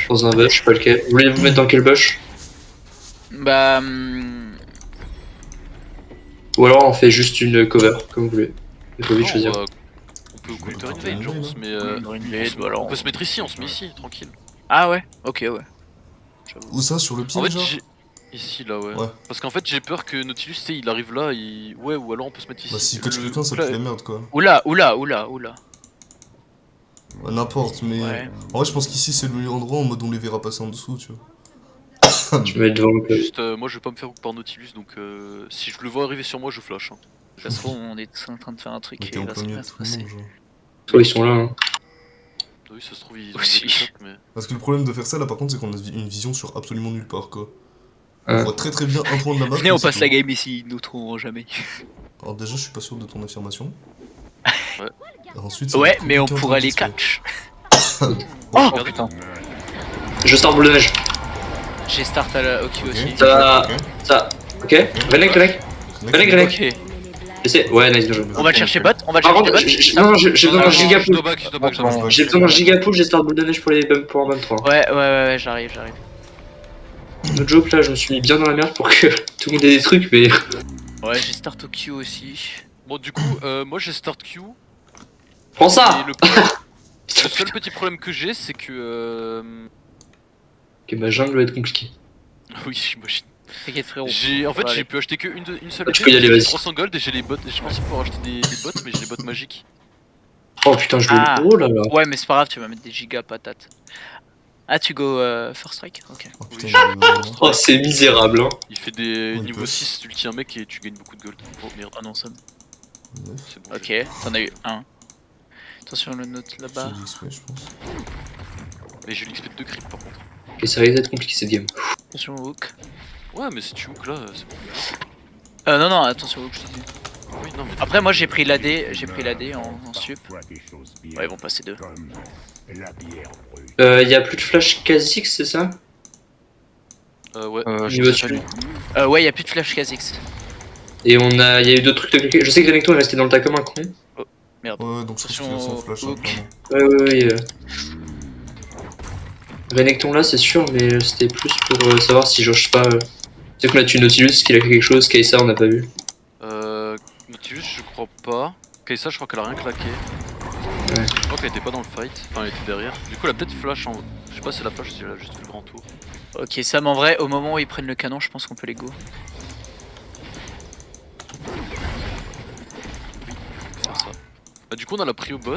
Dans un bush, je sais pas lequel. Vous voulez vous mettre dans quel bush? Bah. Ou alors on fait juste une cover, comme vous voulez. Il faut vite choisir. On peut counter invade, je pense, mais alors. on peut se mettre ici, on se met ici, tranquille. Ah ouais, ok, ouais. Où ça, sur le pied En fait, genre ici, là, ouais. Ouais. Parce qu'en fait, j'ai peur que Nautilus, tu sais, il arrive là, ouais, ou alors on peut se mettre ici. Bah si catch quelqu'un, ça pue la merde quoi. Oula. Bah, n'importe, mais... Ouais. En vrai, je pense qu'ici, c'est le meilleur endroit en mode on les verra passer en dessous, tu vois. Je me mets devant le peu. Juste, moi, je vais pas me faire hook par Nautilus, donc si je le vois arriver sur moi, je flash. Hein. De toute façon, on est en train de faire un truc Mais et t'es en il va plein se milieu bien de se tout le passer. monde, genre. Toi, ils sont là. Hein. Oui, ça se trouve, ils ont Aussi. des shots, mais... Parce que le problème de faire ça, là, par contre, c'est qu'on a une vision sur absolument nulle part, quoi. On Ouais. voit très bien un point de la map. Venez, on mais c'est passe la tout. game ici, nous trouverons jamais. Alors déjà, je suis pas sûr de ton affirmation. Ouais. Et ensuite, ça Ouais, va être mais on compliqué en pourra termes les d'XP. catch. Bon, Oh regardez. putain. Je start boule de neige. J'ai start à la Oki aussi. Ok. Ça. Ok. Ça. Ok. Renek. Renek. Ok. J'essaie. Ouais, nice, bien joué. On va le chercher bot, on va le Par chercher contre, bot. non, j'ai besoin d'un giga Je pool. dois back. J'ai besoin d'un giga pool, j'ai start boule de neige pour en 23. Ouais, j'arrive. No joke là, je me suis mis bien dans la merde pour que tout le monde ait des trucs, mais. Ouais, j'ai start Oki aussi. Bon, du coup, moi, j'ai start Q. Prends ça! Et le seul petit problème que j'ai, c'est que... Ok, ma jungle va être compliquée. Oui, j'imagine. T'inquiète frérot. En fait, Ouais, j'ai pu acheter que une seule Ah, tu épée, peux y aller, j'ai vas-y. 300 gold et j'ai les bots. Je pensais pouvoir acheter des bots, mais j'ai les bots magiques. Oh putain, je veux. Ah. Oh là là. Ouais, mais c'est pas grave, tu vas mettre des gigas patates. Ah, tu go first strike? Ok. Oh putain, Oui. j'ai- Oh, c'est misérable, hein. Il fait des Oui, niveau boss. 6, tu le tiens un mec et tu gagnes beaucoup de gold. Oh merde, Oh non, ça. Neuf. c'est bon. Ok, t'en as eu un. Attention, le note là-bas. J'ai dit XP, je pense. Mais j'ai eu l'XP de 2 creeps par contre. Ok, ça risque d'être compliqué cette game. Attention au hook. Ouais, mais si tu hook là, c'est bon. Non, attention au hook, je te dis. Oui, non, mais Après, moi j'ai pris l'AD en sup. Ouais, ils vont passer deux. Y'a plus de flash Kha'Zix, c'est ça? ouais. Niveau dessus. Ouais, y'a plus de flash Kha'Zix. Et y'a eu d'autres trucs de cliquer. Je sais que Renekton est resté dans le tas comme un con. Merde. Ouais, donc je pense qu'il va sans flash, hein, Hook. clairement. Ouais. Renekton là, c'est sûr, mais c'était plus pour savoir si genre, je sais pas. Tu sais qu'on a tué Nautilus, qu'il a fait quelque chose, Kai'Sa, on n'a pas vu. Nautilus, je crois pas. Kai'Sa, je crois qu'elle a rien claqué. Ouais. Je crois qu'elle était pas dans le fight. Enfin, elle était derrière. Du coup, elle a peut-être flash en. Je sais pas si elle a flash ou si elle a juste fait le grand tour. Ok, Sam, en vrai, au moment où ils prennent le canon, je pense qu'on peut les go. Faire ça. Bah, du coup, on a la prio bot.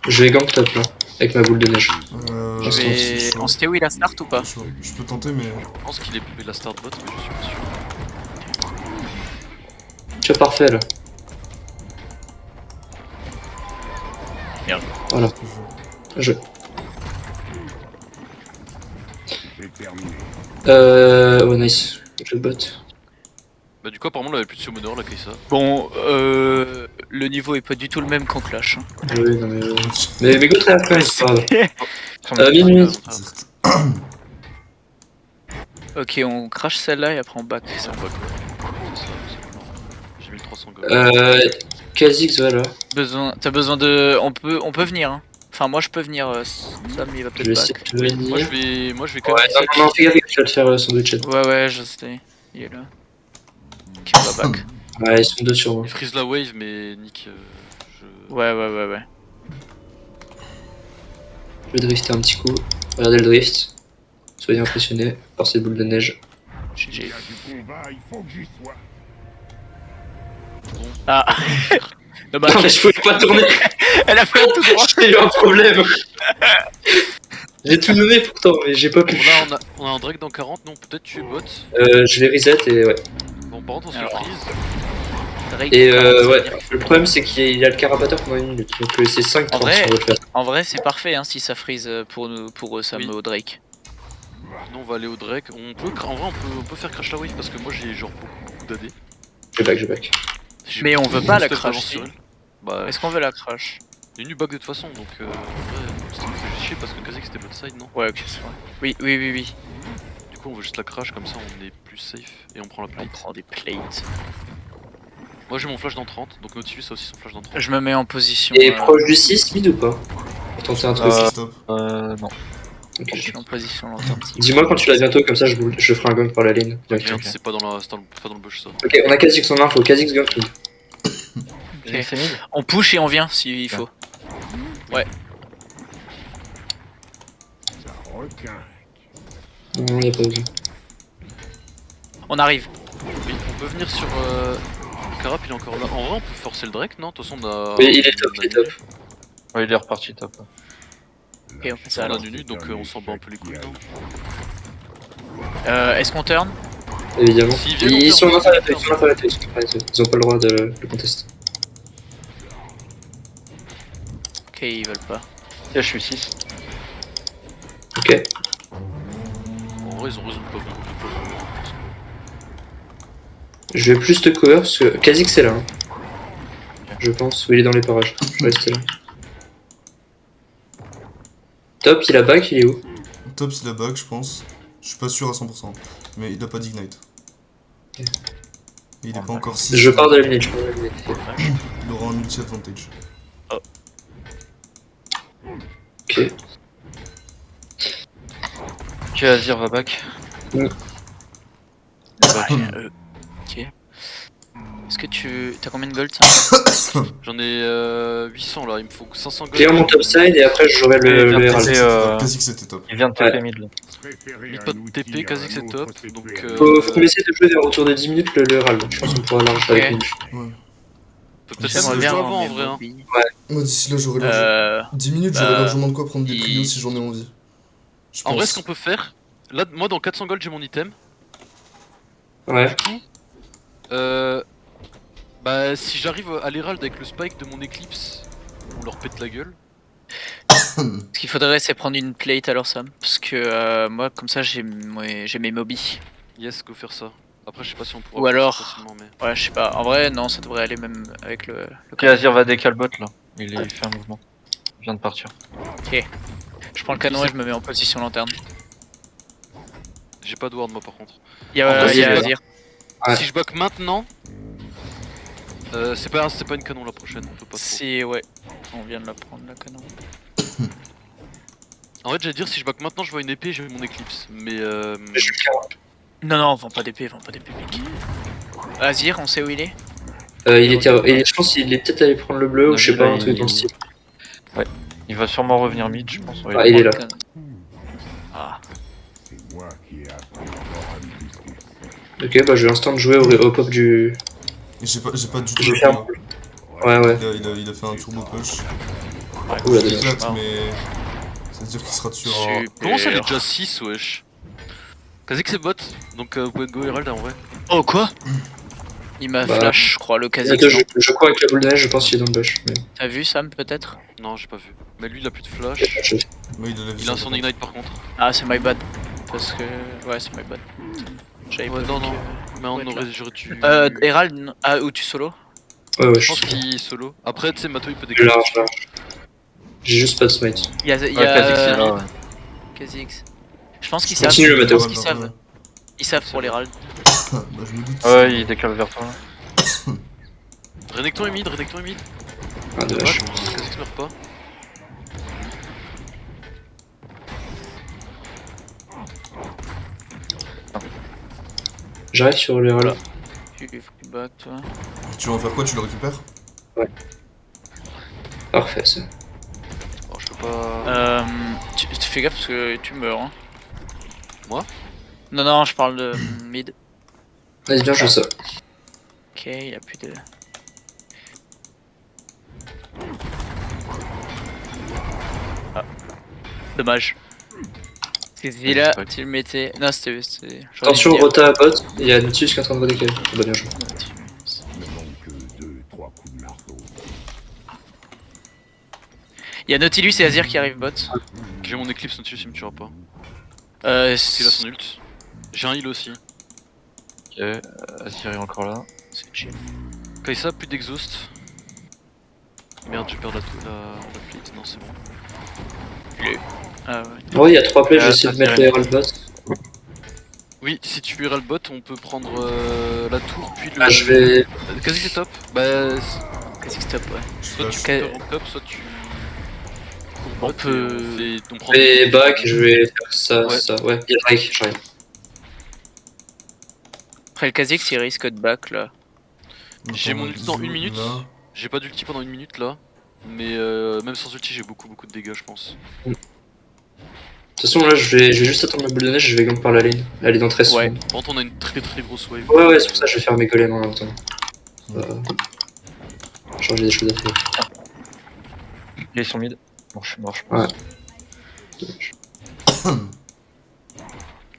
Je vais gank top là, avec ma boule de neige. Je Attends, vais... c'est chaud. On sait où il a start ou pas? Je peux tenter, mais... Je pense qu'il est la start bot, mais je suis pas sûr. Tu as parfait là. Merde. Voilà. Je. Ouais, nice. Je bot. Bah, du coup, apparemment, elle avait plus de summoner, la Kai'Sa. Bon, le niveau est pas du tout le même qu'en clash. Hein. Oui, non mais. Mais go très après, c'est pas grave. Ouais, Minute. Ok, on crash celle-là et après on back. C'est un bug, ouais. C'est ça, c'est bon. J'ai mis le 300 gold. Kha'Zix, voilà. T'as besoin de... On peut venir. Hein. Enfin, moi je peux venir. Sam, il va Je vais peut-être essayer back. de venir. Moi, je vais quand Ouais, même. non, fais gaffe, tu vas le faire sandwich. Ouais, je sais. Il est là. Ok, on va back. Ouais, ils sont deux sur moi. Il freeze la wave, mais Nick. Ouais. Je vais drifter un petit coup. Regardez le drift. Soyez impressionnés par ces boules de neige. GG. Ah dommage. Non, mais je pouvais pas tourner. Elle a fait un tout droit. J'ai eu un problème. J'ai tout donné pourtant, mais j'ai pas pu. Bon, là, on a un Drake dans 40, non, peut-être tuer bot. Je vais reset et ouais. Bon, par contre, on se Alors. freeze. Drake, Et ça veut ouais, dire- le problème c'est qu'il a le carapateur pendant une minute. Donc c'est 5 En 30 vrai- sur votre place. En vrai, c'est parfait hein, si ça freeze pour Sam Oui. au Drake. Non, on va aller au Drake. En vrai, on peut faire crash la wave parce que moi j'ai genre beaucoup d'AD. Je back. J'ai Mais on beaucoup veut de pas la step crash, d'avance si. sur elle. Bah, Est-ce qu'on veut la crash? il est nu bug de toute façon, donc en vrai, ça me fait chier parce que Kha'Zix c'était votre side, non? Ouais, ok, c'est vrai. Oui. Du coup, on veut juste la crash comme ça, on est plus safe et on prend la On plate. prend des plates. Moi j'ai mon flash dans 30, donc Nautilus a aussi son flash dans 30. Je me mets en position. Et proche du 6 mid ou pas? Pour tenter un truc. Stop. Non. Ok. Je suis en position lanterne. Dis-moi quand tu l'as bientôt, comme ça je ferai un gank par la lane. directement. Merde, c'est pas dans pas dans le bush ça. Ok, on a Kha'Zix en info, Kha'Zix gank mid. Ok. C'est mid. On push et on vient s'il faut. Non, y'a pas besoin. On arrive. Oui, on peut venir sur. Carap il est encore là. En vrai, on peut forcer le Drake, non? De toute façon, on a. Oui, il est top, il est top. Ouais, il est reparti top. Ok, on fait ça On a alors. Nunu, donc on s'en bat un peu les couilles, non? Est-ce qu'on turn? Évidemment. S'ils viennent, Ils on sont en turn, infériorité, ils sont en infériorité, ils ont pas le droit de le contester. Ok, ils veulent pas. Tiens, je suis 6. Ok. En vrai, ils ont raison de pas venir. Je vais plus te cover parce que Kha'Zix c'est là. Hein. Je pense, oui il est dans les parages. Je vais rester là. Top, il a back, il est où? Top, il a back, je pense. Je suis pas sûr à 100%. Mais il a pas d'ignite. Et il est pas encore 6. Je pars de la minute, je pars de la minute. Il aura un multi-advantage. Ok. Ok, Azir va back. Ok. Est-ce que t'as combien de gold ça? J'en ai 800 là, il me faut 500 gold. Clear mon top side et après je jouerai le Et Herald. Kha'Zix c'était top. Il vient de TP mid là. Limite pas de TP, quasi que c'est top. Donc. Faut essayer de jouer vers autour de 10 minutes le Herald. Je pense qu'on pourra large avec lui. Ouais. Peut peut-être J'aimerais même bien jouer avoir avant en mes vrai. Hein. mobiles. Moi d'ici là j'aurai largement... 10 minutes j'aurai bah, largement de quoi prendre des il- prios si j'en ai envie. Je En vrai, pense. ce qu'on peut faire, là, moi dans 400 gold j'ai mon item. Ouais. Bah, si j'arrive à l'Herald avec le spike de mon Eclipse, on leur pète la gueule. Ce qu'il faudrait c'est prendre une plate alors Sam. Parce que moi comme ça j'ai mes mobies. Yes, go faire ça. Après, je sais pas si on pourra. Ou faire ça alors- facilement, mais... Ouais je sais pas. En vrai non ça devrait aller même avec le Ok, Azir va décal bot là. Il fait un mouvement. Il vient de partir. Je prends le canon et je me mets en position lanterne. J'ai pas de ward moi par contre. Il y En a, vrai, il y a c'est- Azir. Ouais. Si je back maintenant, c'est pas une canon la prochaine, on peut pas trop. C'est ouais. On vient de la prendre la canon. En fait, j'allais dire si je back maintenant, je vois une épée, j'ai mon Eclipse. Mais Je suis carré. Non vends pas d'épée mec. Azir on sait où il est? Il était, et je pense qu'il est peut-être allé prendre le bleu ou je sais pas, un truc dans le style. Il va sûrement revenir mid, je pense. Ouais, Ah, il est là. Ah. Ok, bah je vais instant jouer au pop du. Et j'ai pas du tout Je vais la faire. plan. Ouais. Il a fait un turbo push. Oula, C'est dommage. flat, mais. C'est-à-dire qu'il sera dessus. Super. comment ça, il est déjà 6 wesh? Quasi que c'est bot, donc vous pouvez go Herald en vrai. Oh quoi? Il m'a Bah. flash je crois le quasi. Attends, je cours avec la boule de neige, je pense qu'il est dans le bush. Mais... T'as vu Sam peut-être? Non, j'ai pas vu. Mais lui, il a plus de flash. Ouais, il a la Il vision. a son ignite par contre. Ah c'est my bad. Parce que... Ouais c'est my bad. J'avais Ouais, pas non, vu non. que- Mais on Ouais, aurait j'aurais dû. Herald, ah ou tu solo? Ouais, Je je pense suis. qu'il solo. Après, tu sais, Mato il peut Je décaler. large. J'ai juste pas de smite. Il y a, Ouais, Kha'Zix c'est là, ouais. Kha'Zix. Je pense qu'ils Je savent. continue, le Je Matteo. pense qu'ils savent. Ils savent pour l'Herald. Bah, je me doute. Ouais, il décale vers toi. Renekton est mid, Renekton est mid. Ah, dommage. Kha'Zix meurt pas. J'arrive sur le Herald. Tu back toi. Tu vas en faire quoi? Tu le récupères? Parfait, ça. Alors, je peux pas. Tu fais gaffe parce que tu meurs. Hein. Moi? Non, je parle de mid. Vas-y, bien, je fais ça. Ok, il a plus de. Ah. Dommage. C'est là, tu le mettais. Non, c'était. j'aurais Attention, dû dire. Rota à bot, il y a Nautilus qui est en train de redécaler. Bah, bien joué. Il y a Nautilus et Azir qui arrivent bot. J'ai mon Eclipse dessus, il me tuera pas. C'est Il a son ult. J'ai un heal aussi. Ok, Azir est encore là. chill. Kai'Sa, plus d'exhaust. Merde, je perds la plate. Non, c'est bon. Ah ouais. Oh, il y a 3 plays, je vais essayer de ça, mettre c'est le Herald bot. Oui, si tu iras le bot, on peut prendre la tour, puis le. Ah, je vais. Quasi c'est top. Bah, Quasi stop, ouais. soit tu Ka- peux rank up, soit tu. bot peut- on prend Et back, je vais faire ça, Ouais. ça. Ouais, il y a Drake, j'arrive. Après le Kha'Zix il risque de back là. J'ai mon ulti dans 1 minute. Là. J'ai pas d'ulti pendant 1 minute là. Mais même sans ulti, j'ai beaucoup de dégâts, je pense. De toute façon, là, je vais juste attendre ma boule de neige, je vais gank par la lane. Elle est dans 13 Ouais. secondes. Par contre, on a une très grosse wave. Ouais, c'est pour ça que je vais faire mes golems en même temps. Genre, j'ai des choses à faire. Ils sont mid. Bon, je suis mort, je pense. Ouais.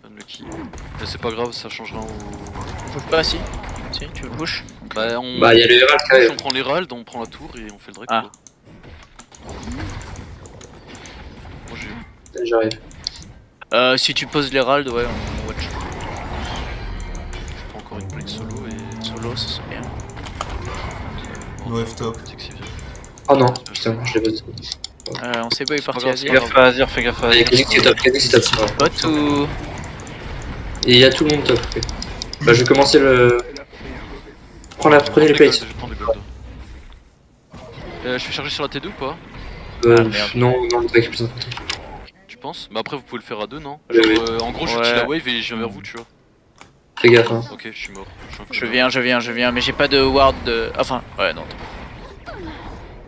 Unlucky. Mais c'est pas grave, ça changera au. On push pas si. Si, tu veux push? Bah, on... Bah, il y a le Herald quand même. on prend l'Herald, on prend la tour et on fait le Drake. Ah. Quoi. Moi j'ai. J'arrive. Si tu poses l'Herald, ouais, on watch. Je prends encore une plate solo et. Solo, ça c'est bien. No F top. C'est que c'est bien. Oh non, putain, je l'ai pas dit. On sait pas, il est C'est pas parti grave, Azir. Fais gaffe à Azir, fais gaffe à Ah, il y a Azir. Kha'Zix qui est top, Kha'Zix qui est top. Bot ou. Et il y a tout le monde top. Ok. Bah, je vais commencer le. Prenez les plates. Je prends les golds. Je fais charger sur la T2 ou pas? Ah, merde. Non, le Drake est plus important. Tu penses? Bah après vous pouvez le faire à deux, non? Oui, Genre, en gros je Ouais. tire la wave et je viens vers vous, tu vois. Fais gaffe, hein. Ok, je suis mort. suis un Je connard. viens, mais j'ai pas de ward de. Enfin, ouais, non.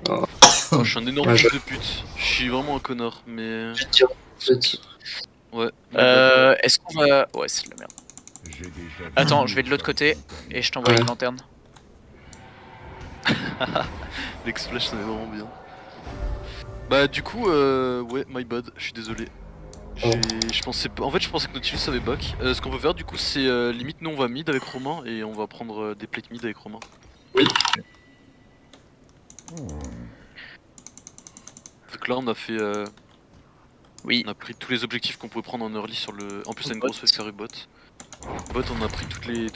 Oh, je suis un énorme Ouais, fils de pute. Je suis vraiment un connard, mais. Je tire. Ouais. Est-ce qu'on va. Ouais, c'est de la merde. Attends, je vais de l'autre côté et je t'envoie Ouais. une lanterne. L'ex-flash ça va vraiment bien. Bah du coup, ouais, my bad, je suis désolé. Je pensais pas... En fait je pensais que Nautilus avait back. Ce qu'on peut faire du coup c'est limite nous on va mid avec Romain et on va prendre des plates mid avec Romain. Oui. Vu que là on a fait... Oui. On a pris tous les objectifs qu'on pouvait prendre en early sur le... En plus c'est une grosse wave carré bot. Bot on a pris toutes les...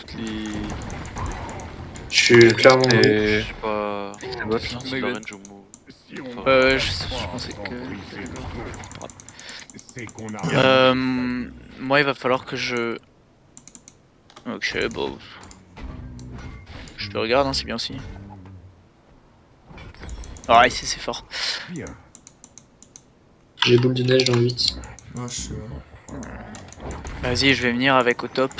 Je suis clairement. Et- Je sais pas... C'est bot là. C'est la range au mot. Enfin, Je pensais que. Moi, il va falloir que je. Ok, bon. Je te regarde, hein, c'est bien aussi. Ah, ici c'est fort. J'ai boule de neige dans le 8. Ah, je suis là. Vas-y, je vais venir avec au top.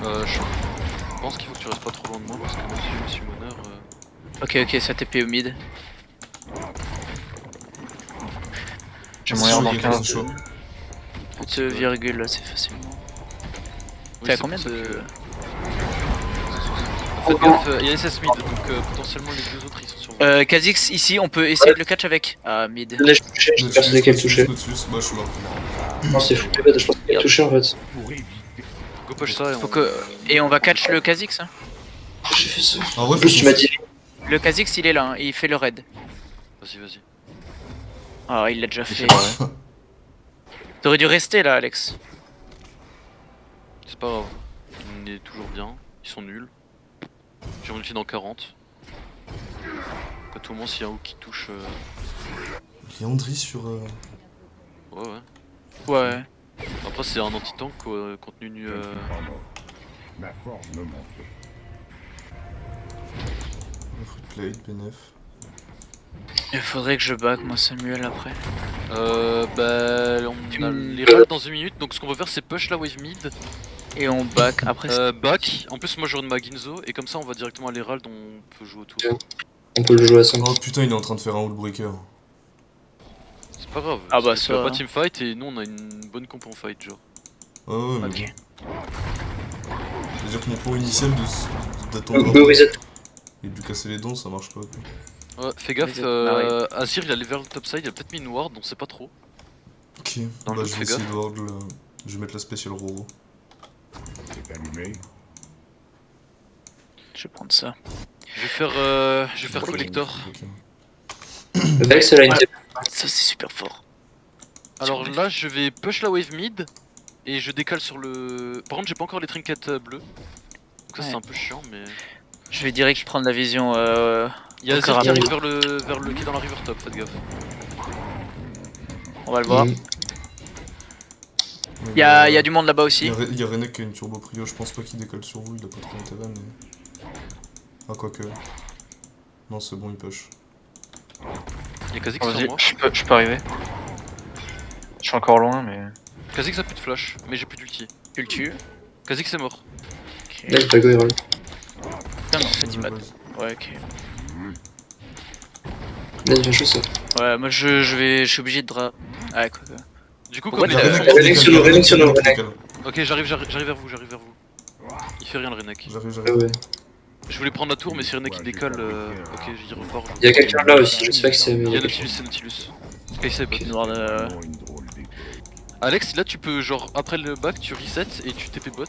je pense qu'il faut que tu restes pas trop loin de moi parce que moi si je suis meneur... Ok, ça TP au mid. J'ai moyen d'en C'est 15. chaud. 2 virgule assez facilement. Oui, T'es à c'est combien pour ça de. que- Faites gaffe, il y a SS mid donc potentiellement les deux autres ils sont sur vous. Kha'Zix ici, on peut essayer de le catch avec. Ah, mid. De neige touché, je suis persuadé qu'elle touchait. Nautilus, bah je suis mort. Non, c'est fou, les bêtes, je pense qu'elle touché en fait. Go push ça et Faut on... que... Et on va catch le Kha'Zix. Hein. J'ai fait ça. En vrai, En plus, tu m'as dit. Le Kha'Zix il est là, hein, il fait le raid. Vas-y. Ah, il l'a déjà fait. C'est vrai. T'aurais dû rester là, Alex. C'est pas grave. On est toujours bien. Ils sont nuls. J'ai mon ulti dans 40. À tout moment s'il y a un hook qui touche... Il y a Andri sur. Ouais. Ouais. Après c'est un anti-tank contenu... Fruit plate, BNF. Il faudrait que je back moi Samuel après. Bah... On Tu a me- les ralls dans 1 minute donc ce qu'on peut faire c'est push la wave mid. Et on back après. Back. En plus moi je run ma Ginzo et comme ça on va directement à l'Herald on peut jouer autour. On peut le jouer à 5. Oh putain, il est en train de faire un wallbreaker. C'est pas grave. Ah bah, c'est ça, pas hein. teamfight et nous on a une bonne comp en fight genre. Ah ouais, mais Ok. bon. C'est-à-dire que mon plan initial d'attendre Go reset. et de lui casser les dents, ça marche pas. Quoi. Ouais, fais gaffe, Azir il allait vers le topside, il a peut-être mis une ward, on sait pas trop. Ok, Dans bah le je fais vais essayer gaffe. de ward le... Je vais mettre la spéciale Roro. Je vais prendre ça. Je vais faire collector. Ok. Alex, elle a une TP. Ça c'est super fort. Alors là je vais push la wave mid et je décale sur le... Par contre j'ai pas encore les trinkets bleus. Donc ça Ouais. c'est un peu chiant mais... Je vais direct prendre la vision. Il y a Encore Azir qui un arrive peu. vers le qui est dans la river top, faites gaffe. On va le voir. Mm. Il y a du monde là-bas aussi. Il y a Renek qui a une turbo prio, je pense pas qu'il décolle sur vous, il a pas trop d'intérêt mais... Ah quoique... Non c'est bon, il push. Il y a Kha'Zix sur Vas-y, moi. je peux arriver. suis encore loin, mais. Kha'Zix a plus de flash, mais j'ai plus d'ulti. Tu le tues. Kha'Zix est mort. Ok. Là, il pas go, il roll. Putain, mais en fait, il m'a. Ouais, ok. Là, il vient chaud ça. Ouais, moi je suis obligé de dra. Ah, quoi que. Du coup, What comme the- les Renek deux sont- sur nous, Renek sur nous, Renek. Ok, j'arrive vers vous, Il fait rien le Renek. J'arrive, Ah j'arrive. ouais. Je voulais prendre la tour, mais si Renek il décolle, ok, j'y repars. Il y a quelqu'un là aussi, je sais pas que c'est. Il y a quelqu'un. Nautilus, c'est Nautilus. Kai'Sa est bot. Noir de. Alex, là tu peux, genre, après le back, tu reset et tu TP bot.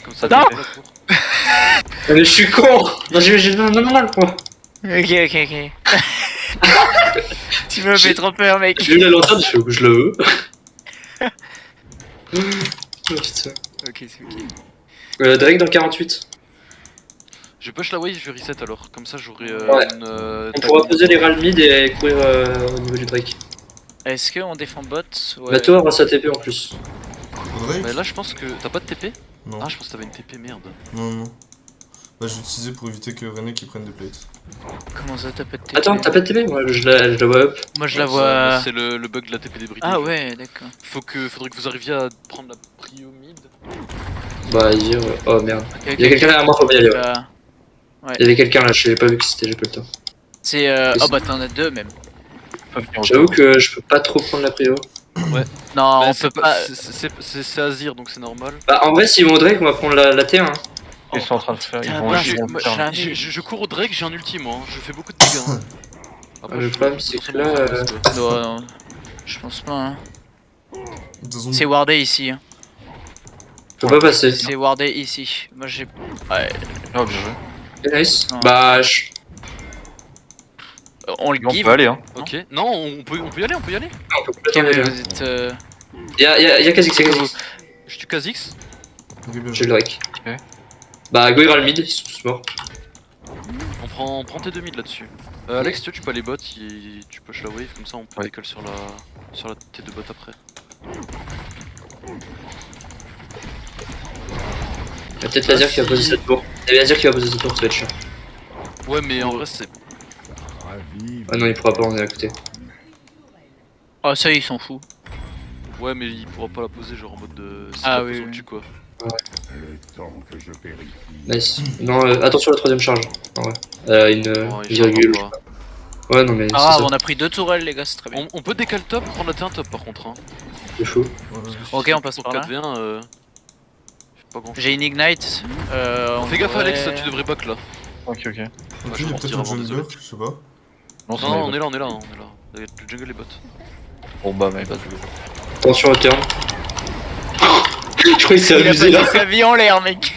Comme ça, Non. tu fais la tour. Ah, mais je suis con. Non, non, quoi. Ok. Tu me fais trop peur, mec. J'ai eu la lanterne, je fais que je le veux. Oh putain. Ok, c'est ok. Drake dans 48. Je push la wave, je vais reset alors. Comme ça, j'aurai Ouais. une. On pourra poser les râles mid et courir au niveau du Drake. Est-ce qu'on défend bot? Ouais. Bah, toi, aura sa TP en plus. Drake Bah là, je pense que. T'as pas de TP? Non. Ah, je pense que t'avais une TP, merde. Non. Bah, j'ai utilisé pour éviter que René qui prenne des plates. Comment ça, t'as pas de TP? Attends, t'as pas de TP? Moi, je la vois up. Moi je la Ouais, vois. C'est le bug de la TP débridée. Ah ouais, d'accord. Faudrait que vous arriviez à prendre la prio mid. Bah, il ouais. Oh merde. Ok, Il y a quelqu'un derrière moi, faut bien y aller. Ouais. Bah, Il y avait quelqu'un là, j'ai pas vu qui c'était, j'ai pas le temps. c'est oh bah t'en as deux même. Pas venir au J'avoue tour. que je peux pas trop prendre la prio. Non, Bah, on c'est peut pas. C'est Azir donc c'est normal. Bah, en vrai, s'ils vont au Drake, on va prendre la T1. Hein. Ils sont en train de faire. Ils putain, vont bah, ils vont moi, faire un- j'ai- Je cours au Drake, j'ai un ulti moi, hein. Je fais beaucoup de dégâts. Hein. Après, Le je- problème, c'est que forcément, là, faire parce que- Non, je pense pas. Hein. De toute façon, C'est wardé ici. Hein. Je peux pas passer. C'est wardé ici. Moi j'ai. Ouais. Oh, bien joué. Ok, nice. Non. Bah, On le On give. peut aller, hein. Ok, non, on peut y aller, on peut Ok, complètement mais aller. vous êtes. Y'a Kha'Zix, y'a Kha'Zix. Je tue Kha'Zix. ok, bien J'ai joué. le Drake. Ok. Bah, go ira le mid, ils sont tous morts. On prend tes 2 mid là-dessus. Alex, tu peux aller bot, tu push la wave, comme ça on peut Ouais. décoller sur la T2 bot après. Y'a peut-être Laser qui va poser cette tour. Y'a Laser qui va poser cette tour, ça va être chiant. Ouais, mais en vrai, c'est. Ah non, il pourra pas, on est à côté. Oh, ça, ils s'en foutent. Ouais, mais il pourra pas la poser, genre en mode de. Si Ah la oui, pose, on oui. le tue quoi. Nice. Non, attention à la troisième charge. En vrai. Une Ouais, virgule. j'en vois pas. Ouais, non, mais Ah, c'est on a pris deux tourelles, les gars, c'est très bien. On peut décaler top, prendre la T1 top par contre. Hein. c'est fou. Voilà. Ok, on passe Pour par là. 4v1, pas grand chose. J'ai une ignite. Fais gaffe, pourrait- Alex, tu devrais back là. Ok. Ok, je il y a vais peut-être mentir un avant, jungler, désolé. je sais pas. Non, Non, c'est non, on bon. est là, on est là, on est là. Le jungle est bot. Bon, bah, mais pas. Attention au turn. Je crois qu'il s'est Il a amusé passé là. sa vie en l'air, mec.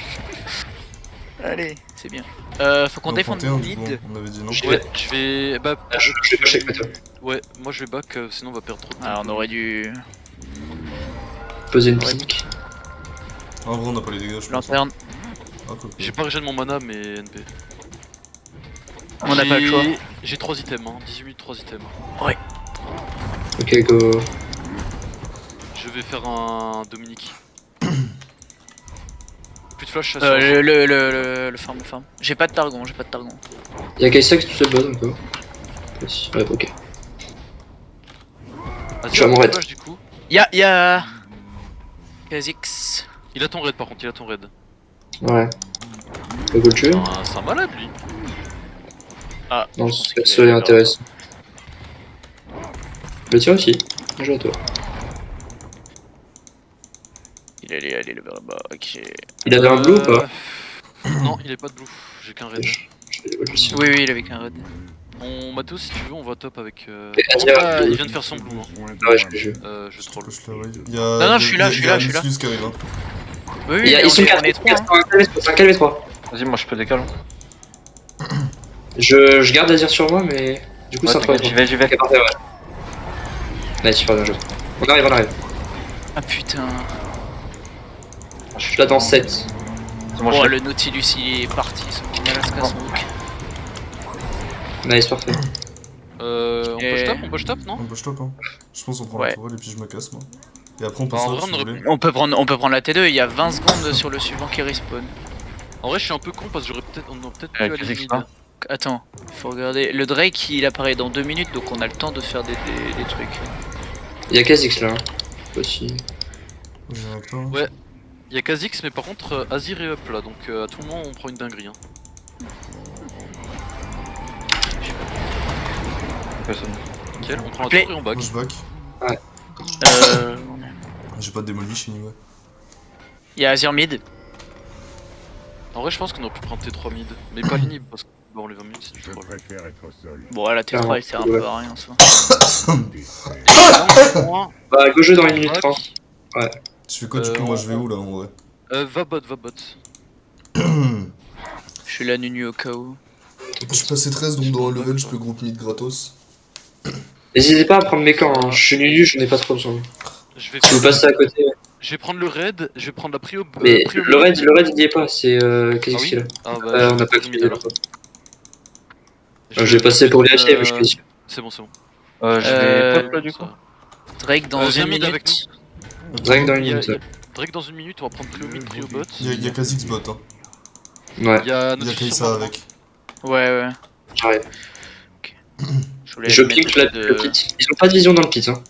Allez, c'est bien. Faut qu'on Non, défende 31, mid. du coup, on avait dit non. Je Ouais, je vais. Bah, Je vais pas check toi. Ouais, moi je vais back, sinon on va perdre trop de temps. Ah, on aurait dû. Poser une Ouais. pique. En vrai, on n'a pas les dégâts, je pense. Lanterne. Ah, cool. J'ai pas régène mon mana, mais NP. On n'a pas le choix. J'ai 3 items, hein. 18 minutes, 3 items. Ok, go. Je vais faire un Dominique. Plus de flash, ça sort. Le farm. J'ai pas de targon. Y'a Kai'Sa qui est tout seul bot encore. Ouais, ok. Vas-y, je vais à mon plus de raid. flash, du coup. Y'a. Kha'Zix. Il a ton raid par contre, il a ton raid. Ouais. Faut go le tuer. C'est un malade lui. Ah, Non, je pensais ce qu'il perso est allait intéressant. Le tien aussi. Bien joué à toi. Il allait aller le vers là-bas. Ok. Il avait un blue ou pas? Non, il est pas de blue, j'ai qu'un raid. Je vais le aussi. Oui, il avait qu'un raid. On Matos, si tu veux, on va top avec. Et Azir, Ah, blue. il vient de faire son blue. Hein. Ah ouais, je joue. Je troll. Push la wave. Il y Non, a. je suis là, je suis là. Nautilus qui arrive, hein. Oui, Ils sont 4, on est trois. Hein. c'est un KV3. Vas-y, moi je peux décaler. Je garde Azir sur moi, mais du coup, Ouais, c'est un 3 t'inquiète, j'y vais. Ok, parfait, ouais. Nice, super bien joué. On arrive. Ah putain. Je suis là dans 7. C'est moi, Oh, je le Nautilus il est parti. Il a son hook. Nice, parfait. On Et- push top, non? On push top, hein. Je pense qu'on prend Ouais. la tourelle et puis je me casse, moi. Et après, on Bah, passe en là vrai, si on vous aurait voulez. On peut prendre la T2. Il y a 20 secondes sur le suivant qui respawn. En vrai, je suis un peu con parce que on aurait peut-être pu Avec aller les mid. experts. Attends, faut regarder. Le Drake il apparaît dans 2 minutes donc on a le temps de faire des trucs. Y'a Kha'Zix là. Aussi. J'ai un avec toi. Ouais. Y'a Kha'Zix, mais par contre, Azir est up là, donc à tout moment on prend une dinguerie. Hein. Personne. Nickel, on prend la Play. tour et on back. Moi je back. J'ai pas de démolish anyway. Y'a Azir mid. En vrai, je pense qu'on aurait pu prendre T3 mid, mais pas l'inhib parce qu'on va enlever 20 minutes, c'est du troll. Bon, là, T3 il sert un peu à rien en soi. Bah, go jeu dans 1 minute 30. Tu fais quoi du coup? Moi je vais où là en vrai? Va bot, va bot. Je suis là Nunu au cas où. Je suis passé 13 donc dans un level je peux groupe mid gratos. N'hésitez pas à prendre mes camps, hein. Je suis nul, je n'ai pas trop besoin. Je vais, Si vous passez à côté. je vais prendre le raid, je vais prendre la prio. Mais prio le raid, mid. il y est pas, c'est Ah Kha'Zix qui est oui là. Ah bah, On n'a pas mid cliqué alors. J'ai passé pour vérifier, mais je suis sûr. C'est bon, c'est bon. Je vais top là du Ça. coup. Drake dans Viens une mid avec minute. Drake dans 1 Il y a- minute. il y a Drake dans 1 minute, on va prendre prio mid, prio bot. Y'a Kha'Zix bot hein. Ouais, Il y a Y'a notre Kai'Sa avec. Ouais. j'arrive. Je voulais Je mettre pique le de- pit. Ils ont pas de vision dans le pit. Hein.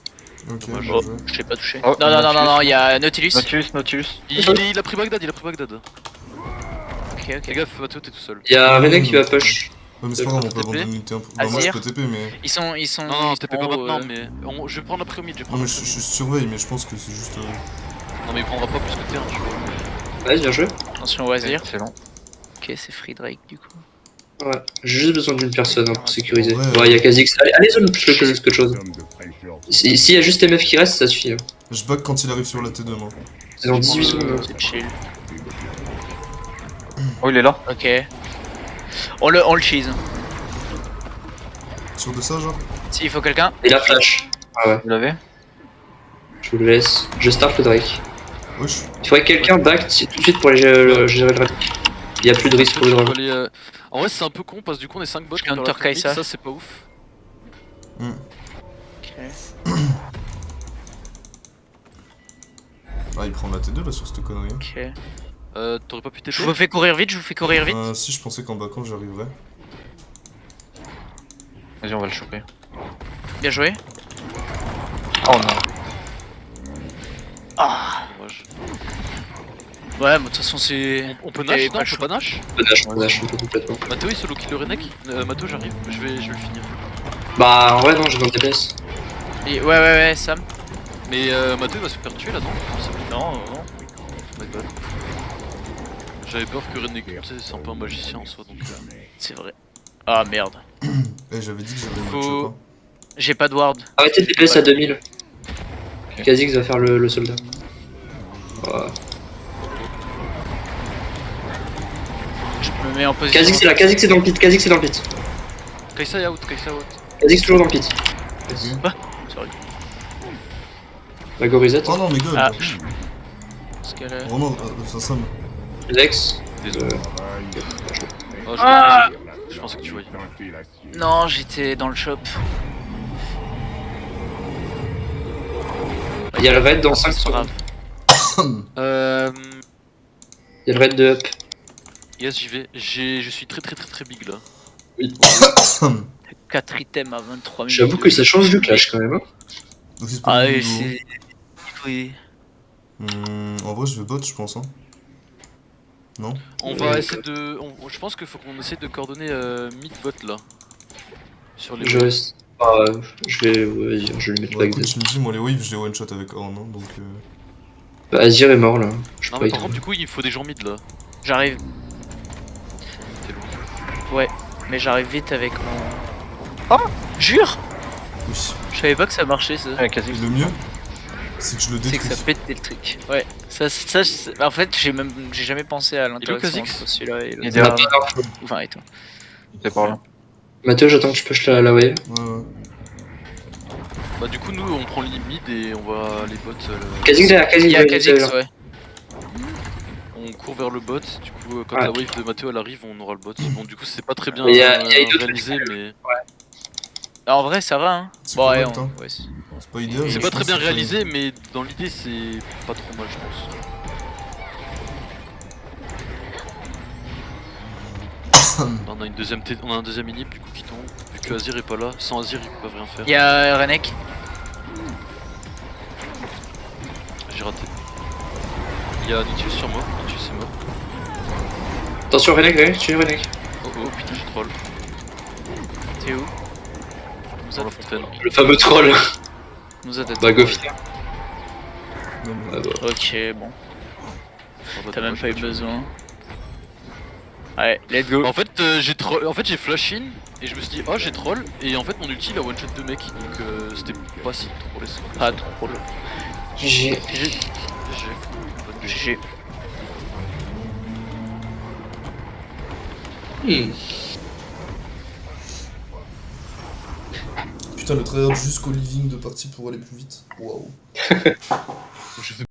Ok, Dommage. bien Oh, joué. je l'ai pas touché. Oh, Non, il y a Nautilus. Nautilus. Il a pris Bagdad, il a pris Bagdad. Ok. Fais gaffe, Mathéo, t'es tout seul. Il y a René qui va push. Ouais mais c'est pas grave, on peut abandonner une TP. Bah moi je Azir. peux TP mais... Ils sont. Non, ils t'es pas sont, maintenant, mais je vais prendre la prio mid, je vais Non prendre mais je surveille mais je pense que c'est juste... Non, mais il prendra pas plus que terrain, tu vois. Ouais, bien joué. Attention au Azir. Excellent. Ok, c'est Free Drake du coup. Ouais, j'ai juste besoin d'une personne hein, pour sécuriser. Ouais, Ouais, il y a Kha'Zix. Allez, zone plus que chose. S'il y a juste MF qui reste, ça suffit. Hein. Je back quand il arrive sur la T2 moi. C'est dans 18 prends le- secondes. C'est chill. Oh il est là. Ok. On le cheese. Sûr de ça genre? Si, il faut quelqu'un. Et la flash. Ah ouais, Vous l'avez? je vous le laisse. Je start le Drake. Wesh. Il faudrait quelqu'un back tout de suite pour aller gérer le Drake. Il y a plus de risque pour le Tu peux Drake. aller, En vrai, c'est un peu con parce que du coup, on est 5 bots. Je on perd counter la prio mid, Kai'Sa. Ça, c'est pas ouf. Ok. Ah il prend la T2 là sur cette connerie. Hein. Ok. T'aurais pas pu Je TP vous fais courir vite, Si je pensais qu'en backant j'arriverais. Vas-y on va le choper. Bien joué. Oh non. Dommage. Ouais, mais de toute façon, c'est. On peut T'avais nash? pas Non, on chaud. peut pas nash? On lâche un peu complètement. Mathéo il solo kill le Renek. Mathéo, j'arrive, je vais le finir. Bah, en vrai, non, j'ai dans le DPS. Ouais, Sam. Mais Mathéo il va se faire tuer là, non? Non. My bad. J'avais peur que Renek, tu sais, c'est un peu un magicien en soi donc. C'est vrai. Ah merde. Eh j'avais dit que j'avais Faut- le match pas. J'ai pas de ward. Arrêtez de DPS à 2000. Ok. Kha'Zix va faire le soldat. Ouais. Je me mets en position. Kha'Zix est là, Kha'Zix est dans le pit, Kha'Zix est dans le pit. Kai'Sa est out, Kai'Sa out. Kha'Zix toujours dans le pit. Sorry. La Gorizette. Oh non mais god. Ah. Parce que là... Vraiment ça somme. Lex. Désolé. Oh, Ah je pensais que tu voyais. Non, j'étais dans le shop. Il y a le raid dans 5 C'est pas secondes. grave. Il y a le raid de up. Yes, j'y vais. Je suis très big là. 4 items à 23 minutes. J'avoue que ça change du clash quand même. Hein. Donc c'est pas Ah du oui, niveau. c'est... Oui. En vrai je vais bot je pense hein. Non? On va essayer de. Je pense qu'il faut qu'on essaie de coordonner mid-bot là. Sur les. Je reste. Je vais. Ouais, vas-y, je vais lui mettre Bah back écoute dead. tu me dis moi les waves je les one shot avec Horn hein, donc Bah, Azir est mort là. Je peux Non, pas mais y par contre, trouver. du coup, il faut des gens mid là. J'arrive. T'es lourd. Ouais. Mais j'arrive vite avec mon... Oh Jure oui. Je savais pas que ça marchait ça. Ouais, quasi. Et le mieux c'est que je le C'est détruis. que ça pète le truc. Ouais. En fait, j'ai jamais pensé à l'interaction Kha'Zix entre celui-là et Il est l'autre. derrière. Enfin, et toi. Il était par là. Mathieu, j'attends que tu pushes la wave. Ouais. Bah, du coup, nous on prend les mid et on va les bots. Kha'Zix derrière, Kha'Zix Il y a derrière. Kha'Zix, ouais. On court vers le bot. Du coup, quand Ouais. la wave de Mathéo elle arrive, on aura le bot. Bon, du coup, c'est pas très bien Il y a une autre réalisé, mais. En vrai, ça va, hein. C'est Bon, ouais, correct, hein. ouais, C'est pas idéal. mais C'est je pas très pense bien que c'est réalisé, mais dans l'idée, c'est pas trop mal, je pense. Là, on a un deuxième inhib du coup qui tombe. Vu que Azir est pas là, sans Azir ils peuvent rien faire. Il y a Renek. j'ai raté. Il y a Nautilus sur moi, Nautilus est mort. Attention, Renek, tu es Renek. Oh oh, putain, j'ai troll. T'es où? Dans la fontaine. Le fameux troll. Nous a dead. Bah, go finir. Non, mais... Ah bah. Ok, bon. Oh, bah, T'as même dommage, pas eu je- besoin. Ouais, let's go. En fait, j'ai flash in et je me suis dit, oh j'ai troll. Et en fait, mon ulti il a one shot 2 mecs. Donc c'était pas si trop laissé. Pas trop le. GG. GG. Putain, le tryhard jusqu'au living de partie pour aller plus vite. Waouh. Je fais